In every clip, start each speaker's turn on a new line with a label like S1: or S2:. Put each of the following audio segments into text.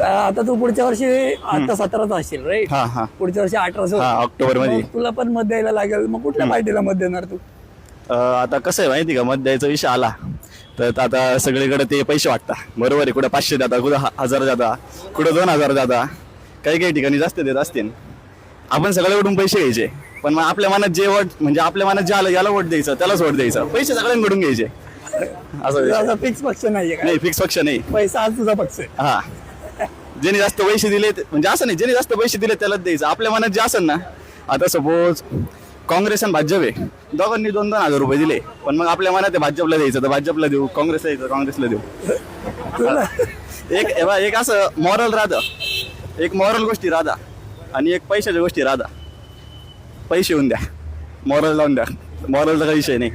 S1: आता तू पुढच्या वर्षी आता 17चा असशील राईट.
S2: हा हा
S1: पुढच्या वर्षी 18
S2: ऑक्टोबर मध्ये.
S1: तुला पण मत द्यायला लागेल. मग कुठल्या पार्टीला मत देणार तू?
S2: आता कसं आहे माहिती का, मत द्यायचा विषय आला तर आता सगळीकडे ते पैसे वाटता. बरोबर आहे, कुठं 500 जाता, कुठं 1000 जाता, कुठं 2000 जाता, काही काही ठिकाणी जास्त देत असतील. आपण सगळ्याकडून पैसे घ्यायचे, पण मग आपल्या मनात जे वोट म्हणजे आपल्या मनात जे आलं याला वोट द्यायचं, त्यालाच वोट द्यायचं. पैसे सगळ्यांकडून घ्यायचे असं
S1: तुझा फिक्स पक्ष नाहीये का?
S2: नाही, फिक्स पक्ष नाही.
S1: पैसा आज तुझा पक्ष आहे.
S2: हा, ज्याने जास्त पैसे दिले म्हणजे असं नाही, ज्याने जास्त पैसे दिले त्यालाच द्यायचं. आपल्या मनात जे असेल ना, आता सपोज काँग्रेस आणि भाजप आहे, दोघांनी 2,000 रुपये दिले, पण मग आपल्या मनात भाजपला द्यायचं तर भाजपला देऊ, काँग्रेसला द्यायचं काँग्रेसला देऊ. एक असं मॉरल राहतं, एक मॉरल गोष्टी राहता आणि एक पैशाच्या गोष्टी राहता. पैसे येऊन द्या, मॉरल लावून द्या, मॉरलचा काही विषय नाही.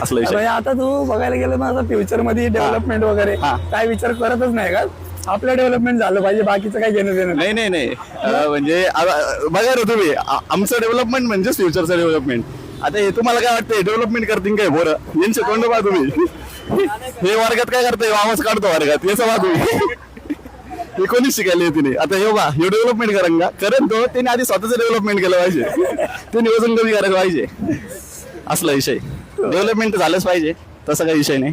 S2: असला विषय.
S1: म्हणजे आता तू बघायला गेलं ना, आता फ्युचर मध्ये डेव्हलपमेंट वगैरे काय विचार करतच नाही का? आपलं डेव्हलपमेंट झालं पाहिजे, बाकीचं काय घेणं देणं नाही.
S2: नाही नाही नाही, म्हणजे बघा रे तुम्ही, आमचं डेव्हलपमेंट म्हणजे फ्युचरचं डेव्हलपमेंट. आता हे तुम्हाला काय वाटतंय डेव्हलपमेंट करतील काय बोरं? यांचे तोंड पहा तुम्ही. हे वर्गात काय करतोय, आवाज काढतो वर्गात, याचा पहा तुम्ही. हे कोणीच शिकायला येते नाही. आता हे बा, हे डेव्हलपमेंट करेन का? करेन तो, त्याने आधी स्वतःच डेव्हलपमेंट केलं पाहिजे, त्याने वजन कमी करायला पाहिजे. असला विषय. डेव्हलपमेंट झालंच पाहिजे, तसं काही विषय नाही.